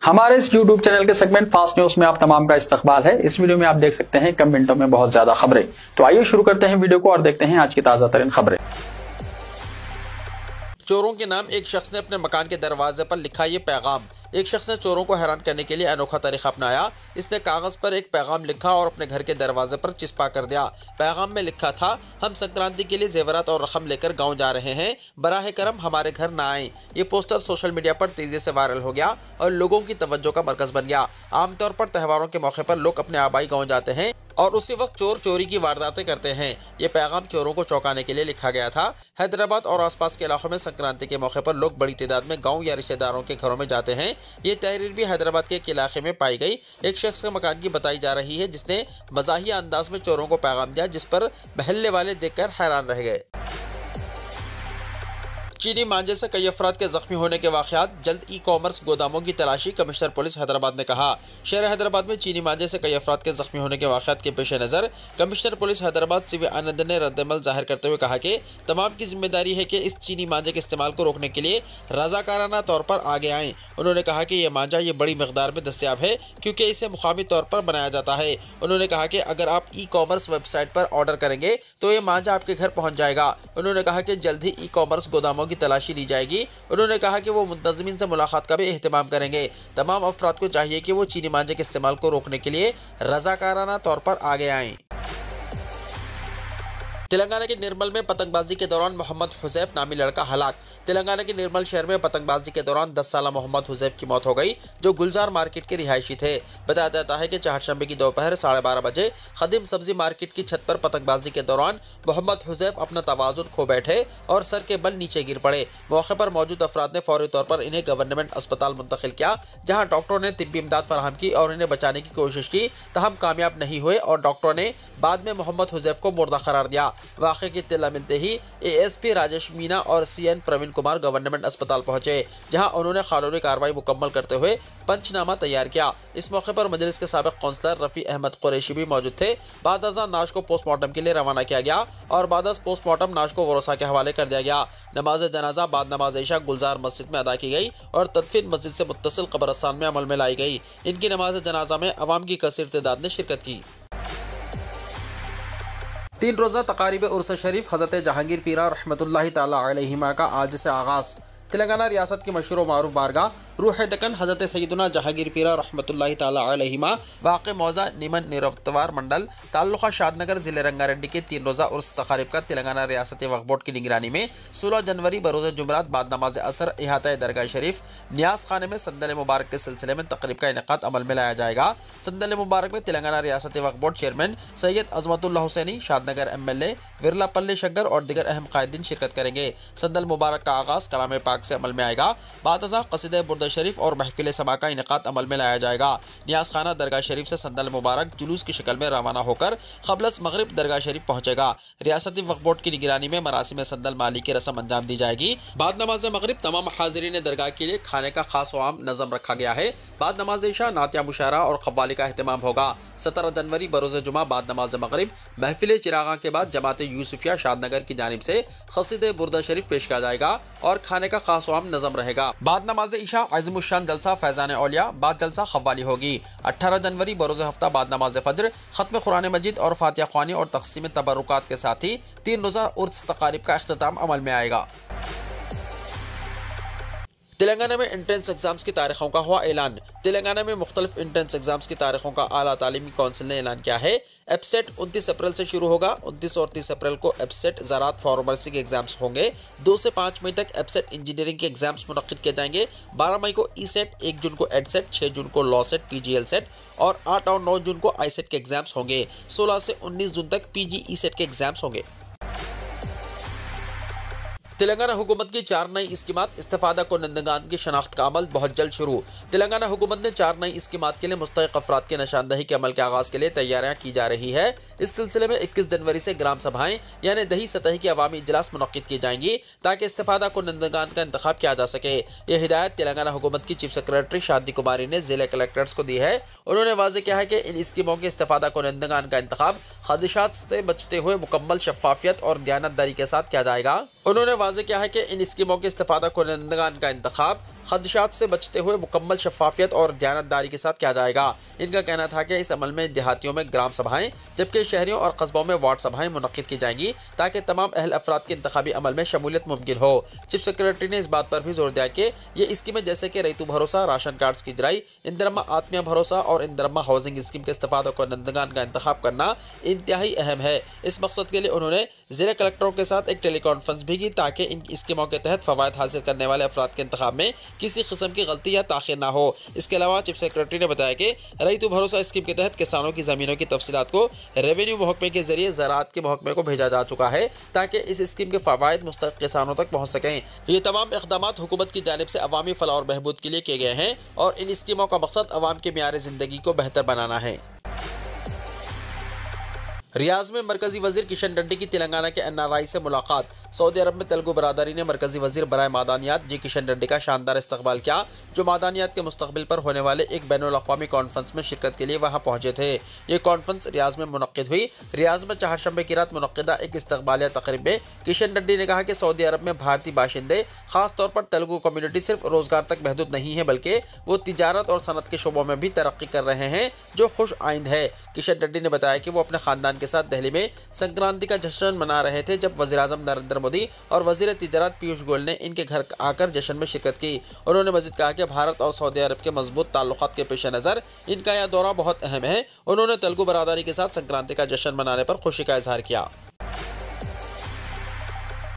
हमारे इस YouTube channel के सेगमेंट फास्ट न्यूज में आप तमाम का इस्तकबाल है। इस वीडियो में आप देख सकते हैं कम मिनटों में बहुत ज्यादा खबरें। तो आइए शुरू करते हैं वीडियो को और देखते हैं आज की ताजा तरीन खबरें। चोरों के नाम एक शख्स ने अपने मकान के दरवाजे पर लिखा ये पैगाम। एक शख्स ने चोरों को हैरान करने के लिए अनोखा तरीका अपनाया। इसने कागज पर एक पैगाम लिखा और अपने घर के दरवाजे पर चिपका कर दिया। पैगाम में लिखा था, हम संक्रांति के लिए जेवरात और रकम लेकर गांव जा रहे हैं, बराह करम हमारे घर ना आए। ये पोस्टर सोशल मीडिया पर तेजी से वायरल हो गया और लोगों की तवज्जो का मरकज बन गया। आमतौर पर त्योहारों के मौके पर लोग अपने आबाई गाँव जाते हैं और उसी वक्त चोर चोरी की वारदातें करते हैं। ये पैगाम चोरों को चौंकाने के लिए लिखा गया था। हैदराबाद और आसपास के इलाकों में संक्रांति के मौके पर लोग बड़ी तादाद में गांव या रिश्तेदारों के घरों में जाते हैं। ये तहरीर भी हैदराबाद के एक इलाके में पाई गई। एक शख्स के मकान की बताई जा रही है जिसने मज़ाहिया अंदाज में चोरों को पैगाम दिया, जिस पर महल्ले वाले देखकर हैरान रह गए। चीनी मांझे से कई अफराद के जख्मी होने के वाक़यात, जल्द ई कॉमर्स गोदामों की तलाशी। कमिश्नर पुलिस हैदराबाद ने कहा, शहर हैदराबाद में चीनी मांझे से कई अफराद के जख्मी होने के वाक़यात के पेश नज़र कमिश्नर पुलिस हैदराबाद सीवी आनंद ने रद्दमल जाहिर करते हुए कहा कि तमाम की जिम्मेदारी है कि इस चीनी मांझे के इस्तेमाल को रोकने के लिए रज़ाकाराना तौर पर आगे आएँ। उन्होंने कहा कि यह मांझा ये बड़ी मकदार में दस्तियाब है क्योंकि इसे मुकामी तौर पर बनाया जाता है। उन्होंने कहा कि अगर आप ई कॉमर्स वेबसाइट पर ऑर्डर करेंगे तो ये मांझा आपके घर पहुँच जाएगा। उन्होंने कहा कि जल्द ही ई कॉमर्स गोदामों की तलाशी ली जाएगी। उन्होंने कहा कि वो मुंतज़मीन से मुलाकात का भी एहतमाम करेंगे। तमाम अफराद को चाहिए कि वो चीनी मांझे के इस्तेमाल को रोकने के लिए रज़ाकाराना तौर पर आगे आएं। तेलंगाना के निर्मल में पतंगबाजी के दौरान मोहम्मद हुज़ैफ नामी लड़का हलाक। तेलंगाना के निर्मल शहर में पतंगबाजी के दौरान 10 साला मोहम्मद हुज़ैफ की मौत हो गई, जो गुलजार मार्केट के रिहायशी थे। बताया जाता है कि चारशंबे की दोपहर 12:30 बजे खदीम सब्जी मार्केट की छत पर पतंगबाजी के दौरान मोहम्मद हुज़ैफ अपना तवाज़ुन खो बैठे और सर के बल नीचे गिर पड़े। मौके पर मौजूद अफराद ने फौरी तौर पर इन्हें गवर्नमेंट अस्पताल मुंतकिल किया, जहाँ डॉक्टरों ने तिब्बी इमदाद फराहम की और इन्हें बचाने की कोशिश की, तहम कामयाब नहीं हुए और डॉक्टरों ने बाद में मोहम्मद हुज़ैफ को मुर्दा करार दिया। वाक़े की इत्तला मिलते ही ASP राजेश मीना और CN प्रवीण कुमार गवर्नमेंट अस्पताल पहुंचे, जहां उन्होंने कानूनी कार्रवाई मुकम्मल करते हुए पंचनामा तैयार किया। इस मौके पर मजलिस के साबिक कौंसलर रफ़ी अहमद कुरैशी भी मौजूद थे। बाद अज़ां नाश को पोस्टमार्टम के लिए रवाना किया गया और बाद अज़ पोस्टमार्टम नाश को वरोसा के हवाले कर दिया गया। नमाज जनाजा बाद नमाज इशा गुलजार मस्जिद में अदा की गई और तदफीन मस्जिद से मुत्तसिल कब्रिस्तान में अमल में लाई गई। इनकी नमाज जनाजा में अवाम की कसीर तादाद ने शिरकत की। 3 रोज़ा तकारीब उर्स शरीफ हज़रत जहांगीर पीरा रहमतुल्लाहि ताला अलैहिमा का आज से आगाज़। तेलंगाना रियासत की मशहूर मारूफ बारगाह रूह दक्कन हज़रत सैयदना जहांगीर पीरा रहमतुल्लाहि ताला अलैहिमा वाक़ मौज़ा निमन निरवतवार मंडल ताल्लुक़ा शादनगर ज़िले रंगारेड्डी के 3 रोज़ा उर्स तकारीब का तेलंगाना रियासती वक्फ बोर्ड की निगरानी में 16 जनवरी बरोज़ जुमरात बाद नमाज असर इहाता दरगाह शरीफ न्यास खाने में संदल मुबारक के सिलसिले में तकरीब का इनेकाद अमल में लाया जाएगा। संदल मुबारक में तेलंगाना रियासती Waqf board chairman Syed Azmatullah Hussaini, Shadnagar MLA Virlapally Shankar और दीगर अहम कायदीन शिरकत करेंगे। संदल मुबारक का आगाज़ कलाम पाक से अमल में आएगा। बाद अज़ा क़सीदा बुर्द शरीफ और महफिल समा का इनेकाद अमल में लाया जाएगा। न्यास खाना दरगाह शरीफ से संदल मुबारक जुलूस की शक्ल में रवाना होकर क़ब्लस मगरिब दरगाह शरीफ पहुँचेगा। रियासती वक्फ बोर्ड की निगरानी में मरासिम संदल माली की रस्म अंजाम दी जाएगी। बाद नमाज मगरिब तमाम हाज़रीन दरगाह के लिए खाने का खास व आम नज़म रखा गया है। बाद नमाज इशा नातिया मुशारा और कव्वाली का अहतमाम होगा। 17 जनवरी बरोज़ जुमा बाद नमाज मगरिब महफिल चिरागा के बाद जमात यूसुफिया शादनगर की जानिब से क़सीदा बुर्द शरीफ पेश किया जाएगा और खाने का खास व आम नज़म रहेगा। बाद नमाज इशा अज़ीमुश्शान जलसा फैज़ान औलिया, बाद जलसा ख़व्वाली होगी। 18 जनवरी बरोज़ हफ्ता बाद नमाज फ़ज्र ख़त्म कुरान मजीद और फातिहा ख़्वानी और तक़सीम तबरुकात के साथ ही 3 रोज़ा उर्स तकारीब का इख्तिताम अमल में आएगा। तेलंगाना में एंट्रेंस एग्जाम्स की तारीखों का हुआ ऐलान। तेलंगाना में मुख्तलिफ एंट्रेंस एग्जाम्स की तारीखों का आला तालीमी कौंसिल ने ऐलान किया है। एपसेट 29 अप्रैल से शुरू होगा। 29 और 30 अप्रैल को एपसेट ज़राअत फार्मेसी के एग्जाम्स होंगे। 2 से 5 मई तक एपसेट इंजीनियरिंग के एग्जाम्स मुनक्किद किए जाएंगे। 12 मई को ई-सेट, 1 जून को एडसेट, 6 जून को लॉ सेट PGL सेट और 8 और 9 जून को आई-सेट के एग्जाम्स होंगे। 16 से 19 जून तक PG ई-सेट के एग्जाम्स होंगे। तेलंगाना हुकूमत की 4 नई स्कीमात इस्तिफादा को नंदगान की शनाख्त का अमल बहुत जल्द शुरू। तेलंगाना हुकूमत ने 4 नई स्कीमात के लिए मुस्तहिक अफराद की निशानदही के अमल के आगाज़ के लिए तैयारियां की जा रही है। इस सिलसिले में 21 जनवरी से ग्राम सभाएं यानी दही सतह की अवामी इजलास मुनक्किद की जाएंगी ताकि इस्तिफादा को नंदगान का इंतखाब किया जा सके। यह हिदायत तेलंगाना हुकूमत की चीफ सेक्रेटरी शादी कुमारी ने जिले कलेक्टर्स को दी है। उन्होंने वाज़ेह किया है कि इन स्कीमों के इस्तिफादा को नंदगान का इंतखाब खदशात से बचते हुए मुकम्मल शफाफियत और दयानतदारी के साथ किया जाएगा। उन्होंने वाज़ेह किया है कि इन स्कीमों के इस्तेफादा कुनंदगान का इंतखाब खदशात से बचते हुए मुकम्मल शफाफियत और दयानतदारी के साथ किया जाएगा। इनका कहना था कि इस अमल में देहातियों में ग्राम सभाएं जबकि शहरियों और कस्बों में वार्ड सभाएं मुनक्किद की जाएंगी ताकि तमाम अहल अफराद के इंतखाबी अमल में शमूलियत मुमकिन हो। चीफ सेक्रेटरी ने इस बात पर भी जोर दिया कि ये स्कीमें जैसे कि रैतू भरोसा, राशन कार्ड्स की इजराई, इंदरमा आत्मीय भरोसा और इंदरमा हाउसिंग स्कीम के इस्तेफादा कुनंदगान का इंतखाब करना इंतहाई अहम है। इस मकसद के लिए उन्होंने जिला कलेक्टरों के साथ एक टेली कॉन्फ्रेंस भी की ताकि इन स्कीमों के तहत फवायद हासिल करने वाले अफराद के इंतखाब में किसी किस्म की गलती या ताखिर ना हो। इसके अलावा चीफ सेक्रेटरी ने बताया कि रैतू भरोसा स्कीम के तहत किसानों की ज़मीनों की तफसीलात को रेवेन्यू महकमे के जरिए ज़राअत के महकमे को भेजा जा चुका है ताकि इस स्कीम के फवायद मुस्तहिक़ किसानों तक पहुँच सकें। ये तमाम इक़दामात हुकूमत की जानिब से अवामी फलाह और बहबूद के लिए किए गए हैं और इन स्कीमों का मकसद अवाम के मियार ज़िंदगी को बेहतर बनाना है। रियाज में मरकजी वजीर किशन रेड्डी की तेलंगाना के NRI से मुलाकात। सऊदी अरब में तेलुगु बरादरी ने मरकजी वजीर बराए मादानियात जी किशन रेड्डी का शानदार इस्तकबाल किया, जो मादानियात के मुस्तकबिल पर होने वाले एक बैनुल अक़वामी कॉन्फ्रेंस में शिरकत के लिए वहाँ पहुँचे थे। ये कॉन्फ्रेंस रियाज में मुनक्किद हुई। रियाज में चहारशंबे की रात मुनक्किदा एक इस्तकबालिया तकरीब में किशन रेड्डी ने कहा कि सऊदी अरब में भारतीय बाशिंदे खासतौर पर तेलुगु कम्युनिटी सिर्फ रोजगार तक महदूद नहीं है बल्कि वो तिजारत और सनत के शोबों में भी तरक्की कर रहे हैं, जो खुश आइंद है। किशन रेड्डी ने बताया कि वो अपने खानदान के साथ दिल्ली में संक्रांति का जश्न मना रहे थे जब वज़ीर-ए-आज़म नरेंद्र मोदी और वज़ीर तिजारत पीयूष गोयल ने इनके घर आकर जश्न में शिरकत की। उन्होंने मज़ीद कहा कि भारत और सऊदी अरब के मजबूत ताल्लुकात के पेश नज़र इनका यह दौरा बहुत अहम है। उन्होंने तेलुगु बरादरी के साथ संक्रांति का जश्न मनाने पर खुशी का इजहार किया।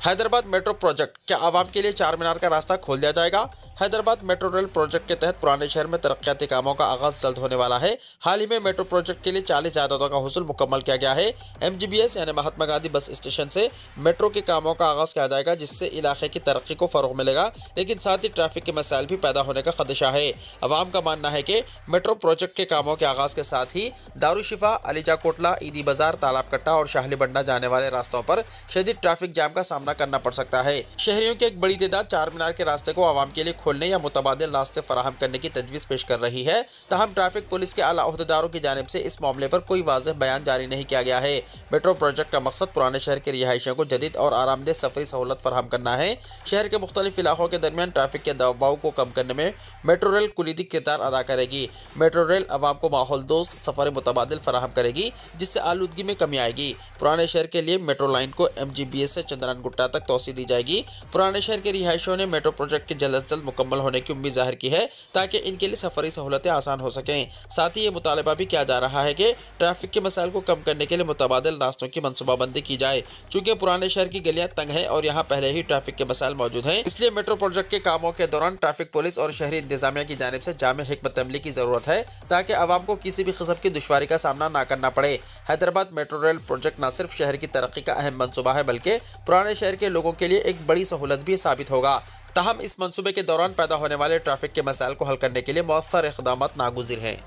हैदराबाद मेट्रो प्रोजेक्ट, क्या आवाम के लिए चार मीनार का रास्ता खोल दिया जाएगा? हैदराबाद मेट्रो रेल प्रोजेक्ट के तहत पुराने शहर में तरक्याती कामों का आगाज जल्द होने वाला है। हाल ही में मेट्रो प्रोजेक्ट के लिए 40 जायदादों का हुसूल मुकम्मल किया गया है। MGBS यानी महात्मा गांधी बस स्टेशन से मेट्रो के कामों का आगाज किया जाएगा, जिससे इलाके की तरक्की को फरोग मिलेगा, लेकिन साथ ही ट्रैफिक के मसाइल भी पैदा होने का खदशा है। अवाम का मानना है कि मेट्रो प्रोजेक्ट के कामों के आगाज के साथ ही दारुशिफा, अलीजा कोटला, ईदी बाजार, तालाब कट्टा और शाहली बंडा जाने वाले रास्तों पर शदीद ट्रैफिक जाम का सामना करना पड़ सकता है। शहरियों की एक बड़ी तादाद चार मीनार के रास्ते को आवाम के लिए खोलने या मुतबादिल रास्ते फराहम करने की तजवीज़ पेश कर रही है। ताहम ट्रैफिक पुलिस के आला ओहदेदारों की जानिब से इस मामले पर कोई वाज़ेह बयान जारी नहीं किया गया है। मेट्रो प्रोजेक्ट का मकसद पुराने शहर के रिहायशियों को जदीद और आरामदेह सफरी सहूलत फराहम करना है। शहर के मुख्तलिफ इलाकों के दरमियान ट्रैफिक के दबाव को कम करने में मेट्रो रेल कुलीदी किरदार अदा करेगी। मेट्रो रेल आवाम को माहौल दोस्त सफ़र मुतबादिल फराहम करेगी, जिससे आलूदगी में कमी आएगी। पुराने शहर के लिए मेट्रो लाइन को MGBS से चंद्रान गुट्टा तक तोसी दी जाएगी। पुराने शहर के रिहायशियों ने मेट्रो प्रोजेक्ट के जल्द से जल्द मुकम्मल होने की उम्मीद जाहिर की है ताकि इनके लिए सफरी सहूलतें आसान हो सकें। साथ ही ये मुतालबा भी किया जा रहा है कि ट्रैफिक के मसाइल को कम करने के लिए मुतबादिल रास्तों की मनसूबाबंदी की जाए। चूँकि पुराने शहर की गलियां तंग हैं और यहाँ पहले ही ट्रैफिक के मसाइल मौजूद हैं, इसलिए मेट्रो प्रोजेक्ट के कामों के दौरान ट्रैफिक पुलिस और शहरी इंतजामिया की जानिब से जामे हिकमत अमली की जरूरत है ताकि आवाम को किसी भी किस्म की दुश्वारी का सामना ना करना पड़े। हैदराबाद मेट्रो रेल प्रोजेक्ट न सिर्फ शहर की तरक्की का अहम मनसूबा है बल्कि पुराने शहर के लोगों के लिए एक बड़ी सहूलत भी साबित होगा। ताहम इस मंसूबे के दौरान पैदा होने वाले ट्रैफिक के मसाइल को हल करने के लिए मौसर इक़दामात नागुज़िर हैं।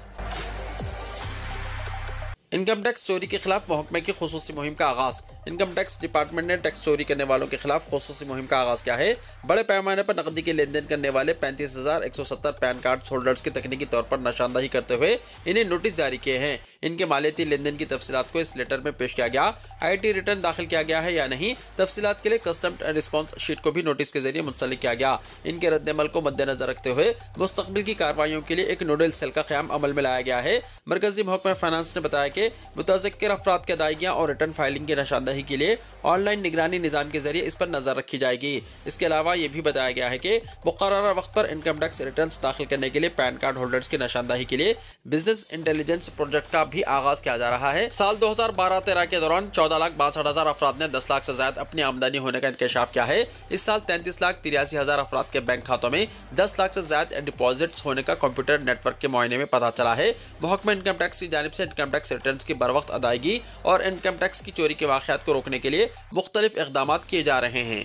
इनकम टैक्स चोरी के खिलाफ महकमे की खुसूसी मुहिम का आगाज। इनकम टैक्स डिपार्टमेंट ने टैक्स चोरी करने वालों के खिलाफ खुसूसी मुहिम का आगाज किया है। बड़े पैमाने पर नकदी के लेन देन करने वाले 35,170 पैन कार्ड होल्डर्स की तकनीकी तौर पर निशानदही करते हुए इन्हें नोटिस जारी किए हैं। इनके मालियाती लेन देन की तफसीलात को इस लेटर में पेश किया गया। IT रिटर्न दाखिल किया गया है या नहीं, तफसीलात के लिए कस्टम रिस्पॉन्स शीट को भी नोटिस के जरिए मुंसलिक किया गया। इनके रद्दमल को मद्देनजर रखते हुए मुस्तकबिल की कार्रवाइयों के लिए एक नोडल सेल का क़याम अमल में लाया गया है। मरकजी महकमा फाइनेंस ने बताया कि मुतज़क्किर अफराद की अदायगियाँ और रिटर्न फाइलिंग की निशानदही के लिए ऑनलाइन निगरानी निज़ाम के जरिए इस पर नज़र रखी जाएगी। इसके अलावा ये भी बताया गया है कि मुक़र्रर वक्त पर इनकम टैक्स रिटर्न्स दाखिल करने के लिए पैन कार्ड होल्डर्स की निशानदही के लिए बिजनेस इंटेलिजेंस प्रोजेक्ट का भी आगाज किया जा रहा है। साल 2012-13 के दौरान 14,62,000 अफराद ने 10 लाख से ज्यादा अपनी आमदनी होने का इंकशाफ किया है। इस साल 33,83,000 अफराद के बैंक खातों में 10 लाख से ज्यादा डिपॉजिट्स होने का कंप्यूटर नेटवर्क के मुआयने में पता चला है। महकमा इनकम टैक्स की जानिब से इनकम टैक्स रिटर्न्स की बरवक्त अदायगी और इनकम टैक्स की चोरी के वाक़यात को रोकने के लिए मुख्तलिफ इक़दामात किए जा रहे हैं।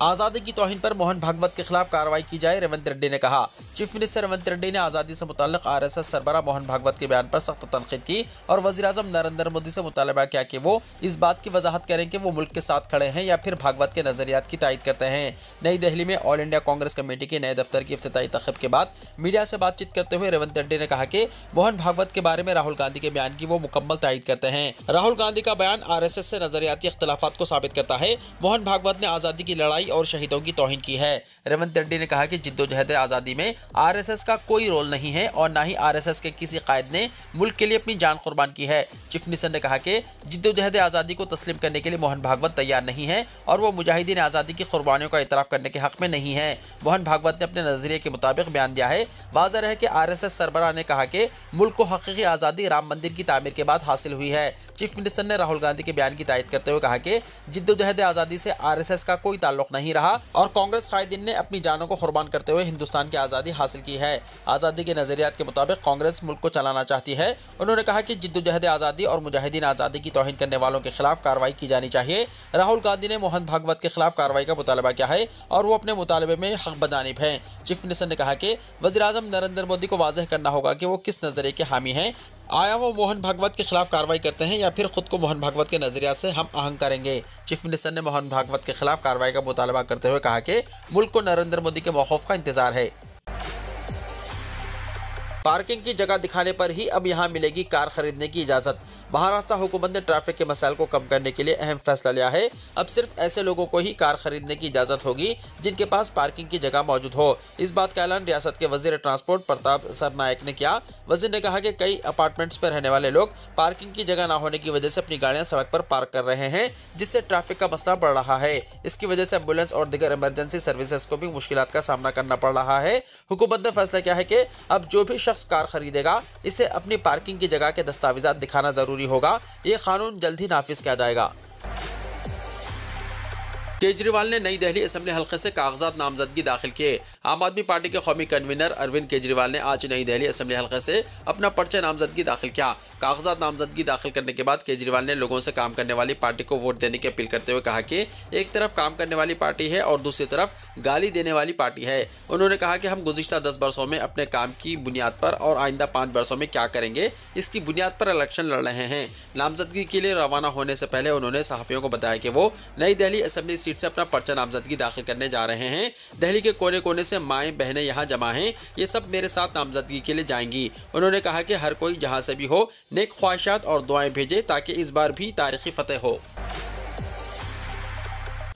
आज़ादी की तौहीन पर मोहन भागवत के खिलाफ कार्रवाई की जाए, रेवंत रेड्डी ने कहा। चीफ मिनिस्टर रेवंत रेड्डी ने आज़ादी से मुताल्लिक आरएसएस सरबराह मोहन भागवत के बयान पर सख्त तनकीद की और वज़ीर-ए-आज़म नरेंद्र मोदी से मुतालबा किया कि वो इस बात की वजाहत करें कि वो मुल्क के साथ खड़े हैं या फिर भागवत के नजरियात की तायद करते हैं। नई दिल्ली में ऑल इंडिया कांग्रेस कमेटी के नए दफ्तर की इफ्तिताई तक़रीब के बाद मीडिया से बातचीत करते हुए रेवंत रेड्डी ने कहा कि मोहन भागवत के बारे में राहुल गांधी के बयान की वो मुकम्मल तायद करते हैं। राहुल गांधी का बयान आरएसएस से नजरियाती इख्तिलाफात को साबित करता है। मोहन भागवत ने आज़ादी की लड़ाई और शहीदों की तौहीन की है। रेवंत रेड्डी ने कहा कि जिद्दोजहद आज़ादी में आरएसएस का कोई रोल नहीं है और न ही आरएसएस के किसी कायद ने मुल्क के लिए अपनी जान कुर्बान की है। चीफ मिनिस्टर ने कहा कि जिद्दोजहद आज़ादी को तस्लीम करने के लिए मोहन भागवत तैयार नहीं है और वो मुजाहिदीन आज़ादी की कुर्बानियों का इतराफ़ करने के हक़ में नहीं है। मोहन भागवत ने अपने नज़रिए के मुताबिक बयान दिया है। वाज़ेह है कि आरएसएस सरबराह ने कहा कि मुल्क को हकीकी आज़ादी राम मंदिर की तामीर के बाद हासिल हुई है। चीफ मिनिस्टर ने राहुल गांधी के बयान की तायद करते हुए कहा कि जिद्दोजहद आज़ादी से आरएसएस का कोई ताल्लुक नहीं रहा और कांग्रेस कायदीन ने अपनी जानों को कुर्बान करते हुए हिंदुस्तान की आज़ादी हासिल की है। आज़ादी के नज़रियात के मुताबिक कांग्रेस मुल्क को चलाना चाहती है। उन्होंने कहा कि जिद्दोजहद आज़ादी और मुजाहिदीन आज़ादी की तौहीन करने वालों के खिलाफ कार्रवाई की जानी चाहिए। राहुल गांधी ने मोहन भागवत के खिलाफ कार्रवाई का मुतालबा किया है और वो अपने मुतालबे में हक बजानिब हैं। चीफ मिनिस्टर ने कहा कि वज़ीर-ए-आज़म नरेंद्र मोदी को वाज़ेह करना होगा कि वो किस नज़रिए के हामी हैं। आया वो मोहन भागवत के खिलाफ कार्रवाई करते हैं या फिर खुद को मोहन भागवत के नजरिया से हम आहंग करेंगे। चीफ मिनिस्टर ने मोहन भागवत के खिलाफ कार्रवाई का मुतालबा करते हुए कहा कि मुल्क को नरेंद्र मोदी के मौक़िफ़ का इंतजार है। पार्किंग की जगह दिखाने पर ही अब यहां मिलेगी कार खरीदने की इजाज़त। महाराष्ट्र हुकूमत ने ट्रैफिक के मसाइल को कम करने के लिए अहम फैसला लिया है। अब सिर्फ ऐसे लोगों को ही कार खरीदने की इजाज़त होगी जिनके पास पार्किंग की जगह मौजूद हो। इस बात का ऐलान रियासत के वज़ीर ट्रांसपोर्ट प्रताप सरनायक ने किया। वज़ीर ने कहा कि कई अपार्टमेंट्स पर रहने वाले लोग पार्किंग की जगह न होने की वजह से अपनी गाड़ियाँ सड़क पर पार्क कर रहे हैं, जिससे ट्रैफिक का मसला बढ़ रहा है। इसकी वजह से एम्बुलेंस और दीगर इमरजेंसी सर्विसेज को भी मुश्किलात का सामना करना पड़ रहा है। हुकूमत ने फैसला किया है कि अब जो भी शख्स कार खरीदेगा इसे अपनी पार्किंग की जगह के दस्तावेजात दिखाना जरूरी होगा। ये कानून जल्द ही नाफिज किया जाएगा। केजरीवाल ने नई दिल्ली असेंबली हल्के से कागजात नामजदगी दाखिल किए। आम आदमी पार्टी के कौमी कन्वीनर अरविंद केजरीवाल ने आज नई दिल्ली असेंबली हल्के से अपना पर्चा नामजदगी दाखिल किया। कागजात नामजदगी दाखिल करने के बाद केजरीवाल ने लोगों से काम करने वाली पार्टी को वोट देने की अपील करते हुए कहा कि एक तरफ काम करने वाली पार्टी है और दूसरी तरफ गाली देने वाली पार्टी है। उन्होंने कहा कि हम गुज़िश्ता 10 वर्षों में अपने काम की बुनियाद पर और आइंदा 5 वर्षों में क्या करेंगे, इसकी बुनियाद पर इलेक्शन लड़ रहे हैं। नामजदगी के लिए रवाना होने से पहले उन्होंने सहाफ़ियों को बताया कि वो नई दिल्ली असेंबली सीट से अपना पर्चा नामजदगी दाखिल करने जा रहे हैं। दिल्ली के कोने कोने से माएँ बहनें यहाँ जमा हैं, ये सब मेरे साथ नामजदगी के लिए जाएंगी। उन्होंने कहा कि हर कोई जहाँ से भी हो नेक ख्वाहिशात और दुआएं भेजे ताकि इस बार भी तारीखी फतेह हो।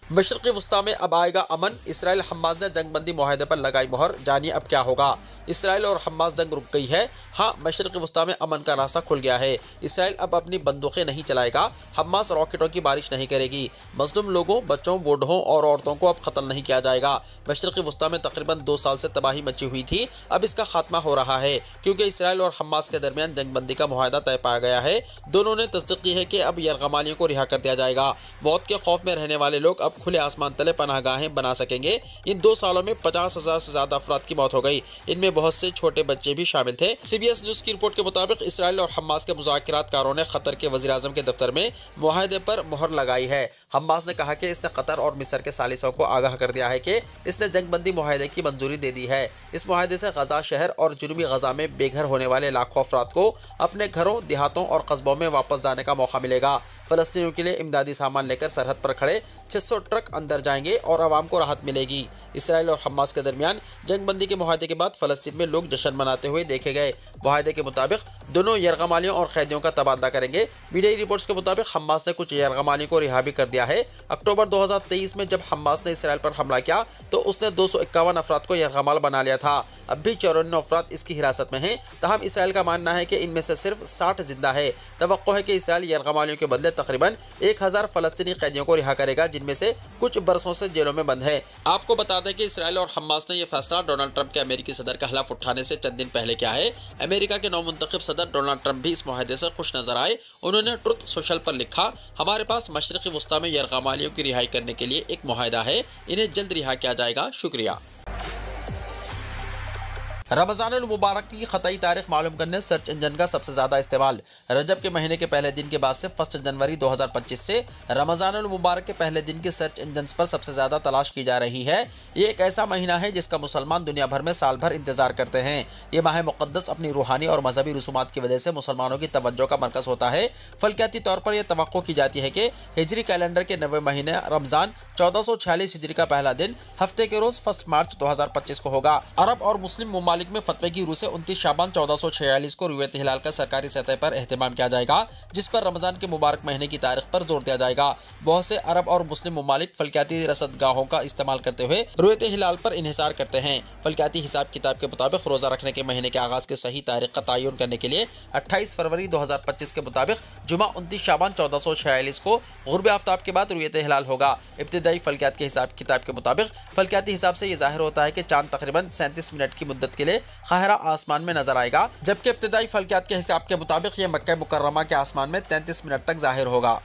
मशरक़ी वस्ता में अब आएगा अमन। इसराइल हमास ने जंगबंदी मुआहदे पर लगाई मोहर। जानिए अब क्या होगा। इसराइल और हमास जंग रुक गई है। हाँ, मशरक़ी वस्ता में अमन का रास्ता खुल गया है। इसराइल अब अपनी बंदूकें नहीं चलाएगा। हमास रॉकेटों की बारिश नहीं करेगी। मजलूम लोगों, बच्चों, बूढ़ों और औरतों को अब कत्ल नहीं किया जाएगा। मशरक़ी वस्ता में तकरीबन 2 साल से तबाही मची हुई थी। अब इसका खात्मा हो रहा है क्योंकि इसराइल और हमास के दरमियान जंगबंदी का मुआहदा तय पाया गया है। दोनों ने तस्दीक की है कि अब यरगमालियों को रिहा कर दिया जाएगा। मौत के खौफ में रहने वाले लोग अब खुले आसमान तले पनाहगाहें बना सकेंगे। इन 2 सालों में 50,000 से ज्यादा अफराद की मौत हो गई। इनमें बहुत से छोटे बच्चे भी शामिल थे। CBS न्यूज की रिपोर्ट के मुताबिक इसराइल और हमास के मुज़ाकिरातकारों ने कतर के वज़ीर-ए-आज़म के दफ्तर में मुआहदे पर मोहर लगाई है। हमास ने कहा कि इसने कतर और मिस्र के सालिसों को आगाह कर दिया है कि इसने जंगबंदी मुआहदे की मंजूरी दे दी है। इस मुआहदे से गजा शहर और जुनूबी गजा में बेघर होने वाले लाखों अफराद को अपने घरों, देहातों और कस्बों में वापस जाने का मौका मिलेगा। फलस्तीनियों के लिए इमदादी सामान लेकर सरहद पर खड़े 600 ट्रक अंदर जाएंगे और आवाम को राहत मिलेगी। इसराइल और हमास के दरमियान जंगबंदी के मुआहदे के बाद फलस्तीन में लोग जश्न मनाते हुए देखे गए। मुआहदे के मुताबिक दोनों यरगमालियों और कैदियों का तबादला करेंगे। मीडिया रिपोर्ट्स के मुताबिक हमास ने कुछ यरगमालियों को रिहा भी कर दिया है। अक्टूबर 2023 में जब हमास ने इसराइल पर हमला किया तो उसने 251 अफराद को यरगमाल बना लिया था। अब भी 54 अफराद इसकी हिरासत में हैं। तहम इसराइल का मानना है कि इनमें से सिर्फ 60 जिंदा है। तवक्को है कि इसराइल यरगमालियों के बदले तकरीबन 1000 फलस्तीनी कैदियों को रिहा करेगा, जिनमें से कुछ बरसों से जेलों में बंद है। आपको बता दें कि इसराइल और हमास ने यह फैसला डोनाल्ड ट्रंप के अमेरिकी सदर का हलफ उठाने से चंद दिन पहले किया है। अमेरिका के नवमुंतखब सदर डोनाल्ड ट्रंप भी इस मुआहदे से खुश नजर आए। उन्होंने ट्रुथ सोशल पर लिखा, हमारे पास मशरिकी वस्ता में यरगमालियों की रिहाई करने के लिए एक मुआहदा है। इन्हें जल्द रिहा किया जाएगा। शुक्रिया। रमजानुल मुबारक की ख़तई तारीख मालूम करने सर्च इंजन का सबसे ज़्यादा इस्तेमाल। रजब के महीने के पहले दिन के बाद से 1 जनवरी 2025 से रमजानुल मुबारक के पहले दिन की सर्च इंजन पर सबसे ज़्यादा तलाश की जा रही है। ये एक ऐसा महीना है जिसका मुसलमान दुनिया भर में साल भर इंतजार करते हैं। ये माह मुक़द्दस अपनी रूहानी और मजहबी रसूमात की वजह से मुसलमानों की तवज्जो का मरकज़ होता है। फलकियाती तौर पर यह तवक्को की जाती है कि हिजरी कैलेंडर के 90 महीने रमज़ान 1446 हिजरी का पहला दिन हफ्ते के रोज़ 1 मार्च 2025 को होगा। अरब और मुस्लिम ममालिक में फतवे की रूह से 29 शाबान 1446 को रुयत हिलाल का सरकारी सतह पर एहतमाम किया जाएगा, जिस पर रमजान के मुबारक महीने की तारीख पर जोर दिया जाएगा। बहुत से अरब और मुस्लिम ममालिक फलकियाती रसदगाहों का इस्तेमाल करते हुए रुयत हिलाल पर इन्हिसार करते हैं। फलकियाती हिसाब किताब के मुताबिक रोजा रखने के महीने के आगाज की सही तारीख का तयन करने के लिए 28 फरवरी 2025 के मुताबिक जुमा 29 शाबान 1446 को गुर्ब आफ्ताब के बाद रुयत हिलाल होगा। इब्तिदाई फलकियात के हिसाब किताब के मुताबिक फलकियाती हिसाब से यह जाहिर होता है कि चांद तकरीबन 37 मिनट की मुद्दत के लिए खाहिरा आसमान में नजर आएगा, जबकि इब्तिदाई फलकियात के हिसाब के मुताबिक यह मक्का मुकर्रमा के आसमान में 33 मिनट तक जाहिर होगा।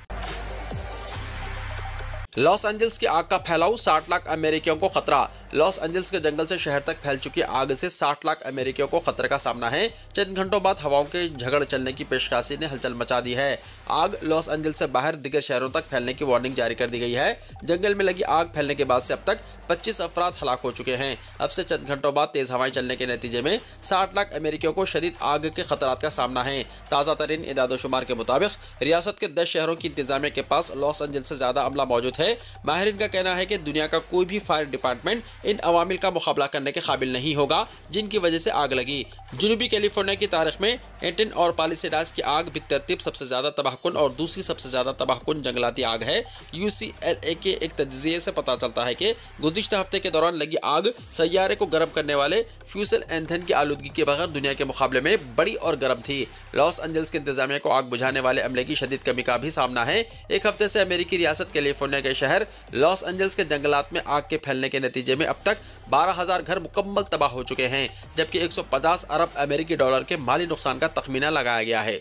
लॉस एंजल्स की आग का फैलाव, 60 लाख अमेरिकियों को खतरा। लॉस एंजल्स के जंगल से शहर तक फैल चुकी आग से 60 लाख अमेरिकियों को खतरे का सामना है। चंद घंटों बाद हवाओं के झगड़ चलने की पेशकशी ने हलचल मचा दी है। आग लॉस एंजल्स से बाहर दिगर शहरों तक फैलने की वार्निंग जारी कर दी गई है। जंगल में लगी आग फैलने के बाद से अब तक 25 अफराद हलाक हो चुके हैं। अब से चंद घंटों बाद तेज हवाएं चलने के नतीजे में 60 लाख अमेरिकियों को शदीद आग के खतरात का सामना है। ताज़ा तरीन इदादोशुमार के मुताबिक रियासत के 10 शहरों की इंतजामिया के पास लॉस एंजल्स से ज्यादा अमला मौजूद है। माहिरीन का कहना है कि दुनिया का कोई भी फायर डिपार्टमेंट इन अवामिल का मुकाबला करने के काबिल नहीं होगा जिनकी वजह से आग लगी। जनूबी कैलिफोर्निया की तारीख में एंटन और पालिसेडास की आग बितरतीब सबसे ज्यादा तबाहकुन और दूसरी सबसे ज्यादा तबाहकुन जंगलाती आग है। UCLA के एक तज्जिये से पता चलता है कि गुज़िश्ता हफ्ते के दौरान लगी आग सैयारे को गर्म करने वाले फ्यूसल एंथन की आलूदगी के बगैर दुनिया के मुकाबले में बड़ी और गर्म थी। लॉस एंजल्स के इंतजामिया को आग बुझाने वाले अमले की शदीद कमी का भी सामना है। एक हफ्ते से अमेरिकी रियासत कैलिफोर्निया के शहर लॉस एंजल्स के जंगलात में आग के फैलने के नतीजे में अब तक 12,000 घर मुकम्मल तबाह हो चुके हैं, जबकि 150 अरब अमेरिकी डॉलर के माली नुकसान का तखमीना लगाया गया है।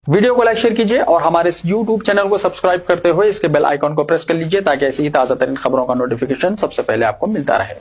वीडियो को लाइक शेयर कीजिए और हमारे इस YouTube चैनल को सब्सक्राइब करते हुए इसके बेल आइकॉन को प्रेस कर लीजिए ताकि ऐसी ही ताजा तरीन खबरों का नोटिफिकेशन सबसे पहले आपको मिलता रहे।